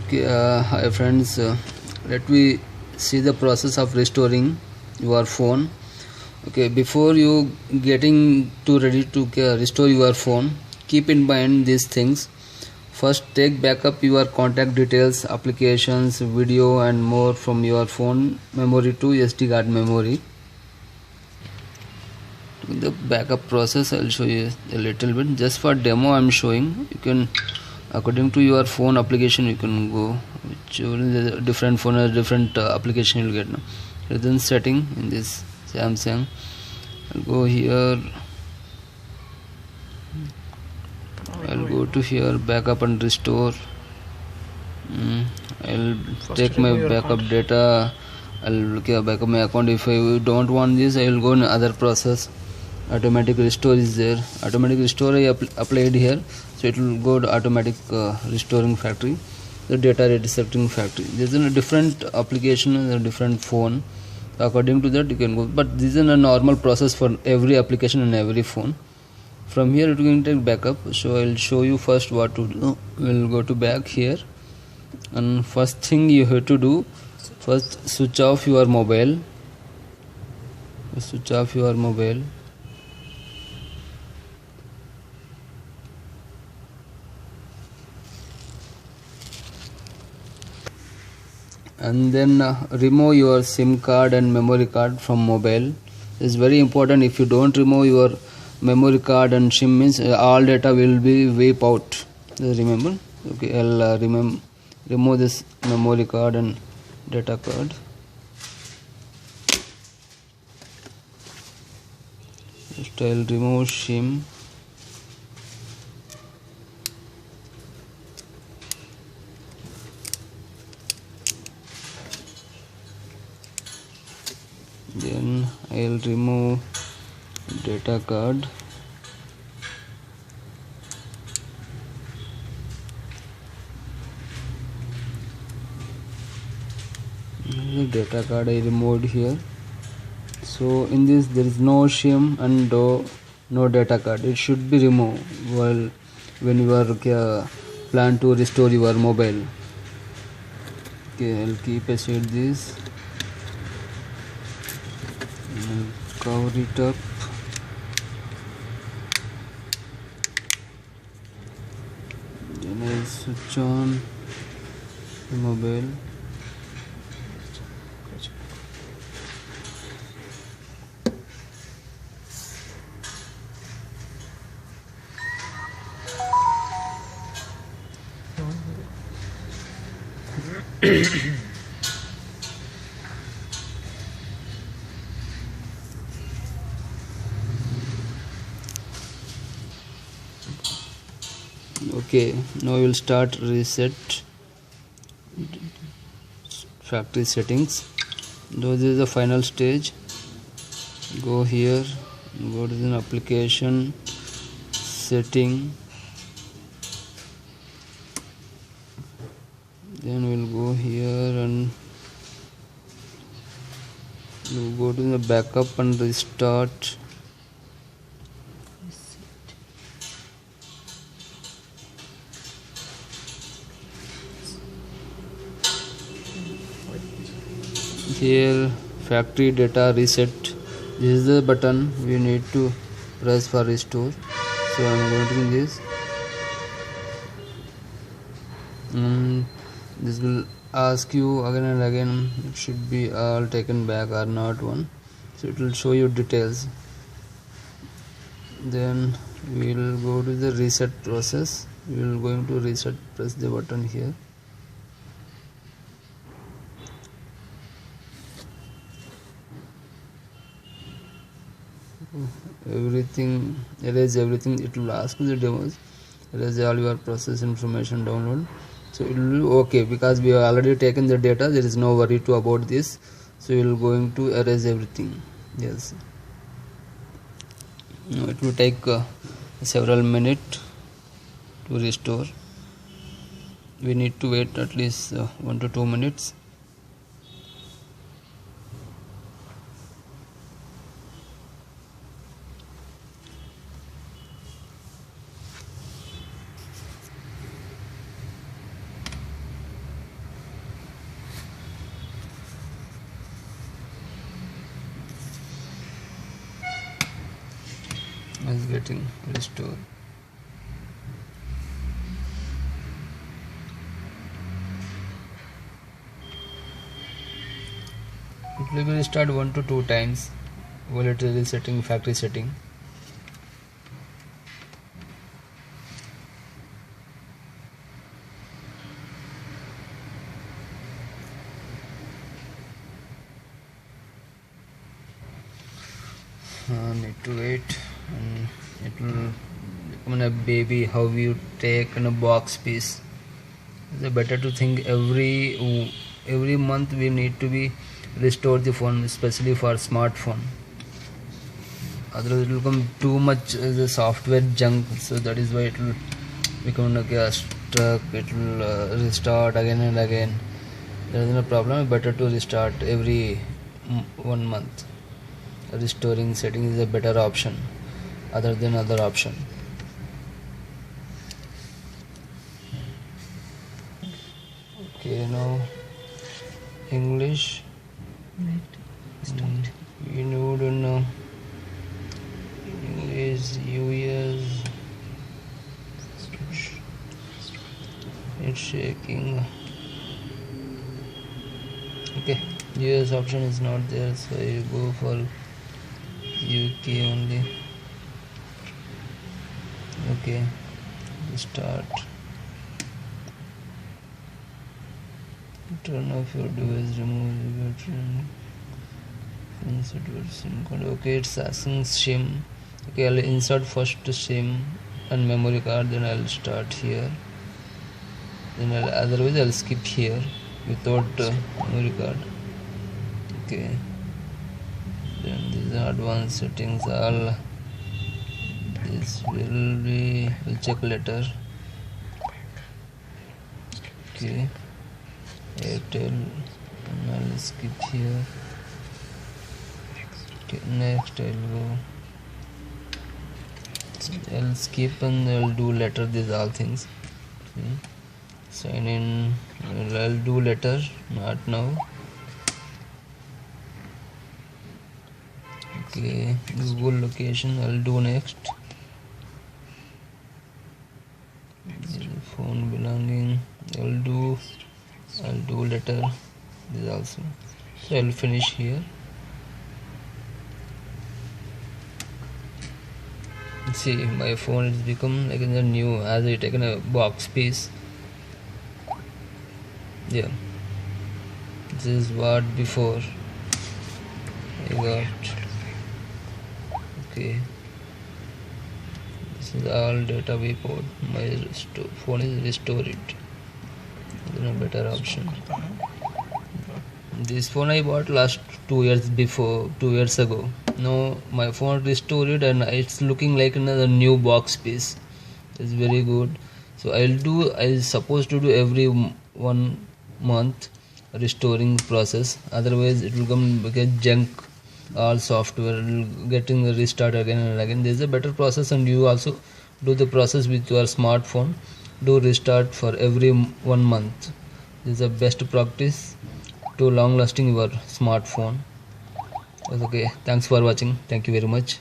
Okay, hi friends. Let me see the process of restoring your phone. Okay, before you getting to ready to restore your phone, keep in mind these things. First, take backup your contact details, applications, video, and more from your phone memory to SD card memory. The backup process I'll show you a little bit. Just for demo, I'm showing. You can, according to your phone application, you can go which different phone has different application you'll get now. Then setting in this Samsung, I'll go here. I'll go to here backup and restore. I'll take my backup data. I'll look at backup my account. If I don't want this, I will go in other process. Automatic restore is there. Automatic restore I applied here, so it will go to automatic restoring factory, the data resetting factory. There's a different application and a different phone. According to that you can go, but this is a normal process for every application and every phone. From here it will take backup, so I'll show you first what to do. We'll go to back here, and first thing you have to do, first switch off your mobile. Switch off your mobile. And then remove your SIM card and memory card from mobile. It's very important. If you don't remove your memory card and SIM, means all data will be wiped out. Remember? Okay, I'll remove this memory card and data card. Just I'll remove SIM. Then I'll remove data card. The data card I removed here. So in this there is no SIM and no data card. It should be removed while when you are plan to restore your mobile. Okay, I'll keep aside this. Cover it up. Then I'll switch on the mobile. Okay, now we will start reset factory settings. Though this is the final stage. Go here, go to the application setting, then we'll go here and we'll go to the backup and restart. Here factory data reset, this is the button we need to press for restore. So I'm going to do this, and this will ask you again and again it should be all taken back or not one, so it will show you details. Then we will go to the reset process. We will going to reset, press the button here. Everything, erase everything. It will ask the demos, erase all your process information, download. So it will be okay because we have already taken the data. There is no worry to about this. So we will going to erase everything. Yes. Now it will take several minutes to restore. We need to wait at least 1 to 2 minutes. getting restored. It will be restored 1 to 2 times while it is resetting factory setting. Need to wait, and it will become a baby. How you take in a box piece. It's better to think every month we need to be restore the phone, especially for smartphone. Otherwise it will become too much as a software junk. So that is why it will become like a stuck. It will restart again and again. There is no problem. Better to restart every 1 month. Restoring setting is a better option other than other option. Okay, now English. You know to know English, US. It's shaking. Okay, US option is not there, so you go for UK only. Okay, start. Turn off your device, remove your battery. Insert your SIM card. Okay, it's asking SIM. Okay, I'll insert first SIM and memory card, then I'll start here. Then otherwise I'll skip here without memory card. Okay. Then these are advanced settings. All this will be. We'll check later. Okay. Airtel. And I'll skip here. Okay, next I'll go. I'll skip and I'll do later these all things. Okay. Sign in. I'll do later, not now. Okay, Google location I'll do next. Phone belonging I'll do later. This also. So I'll finish here. See, my phone has become like a new as I taken a box piece. Yeah, this is what before I got. Okay, this is all data we put. My phone is restored. There is a better option. This phone I bought last 2 years before, 2 years ago. Now my phone restored and it's looking like another new box piece. It's very good. So I supposed to do every 1 month restoring process. Otherwise it will come like junk. All software getting the restart again and again. There is a better process, and you also do the process with your smartphone. Do restart for every 1 month. This is the best practice to long lasting your smartphone. Okay, thanks for watching. Thank you very much.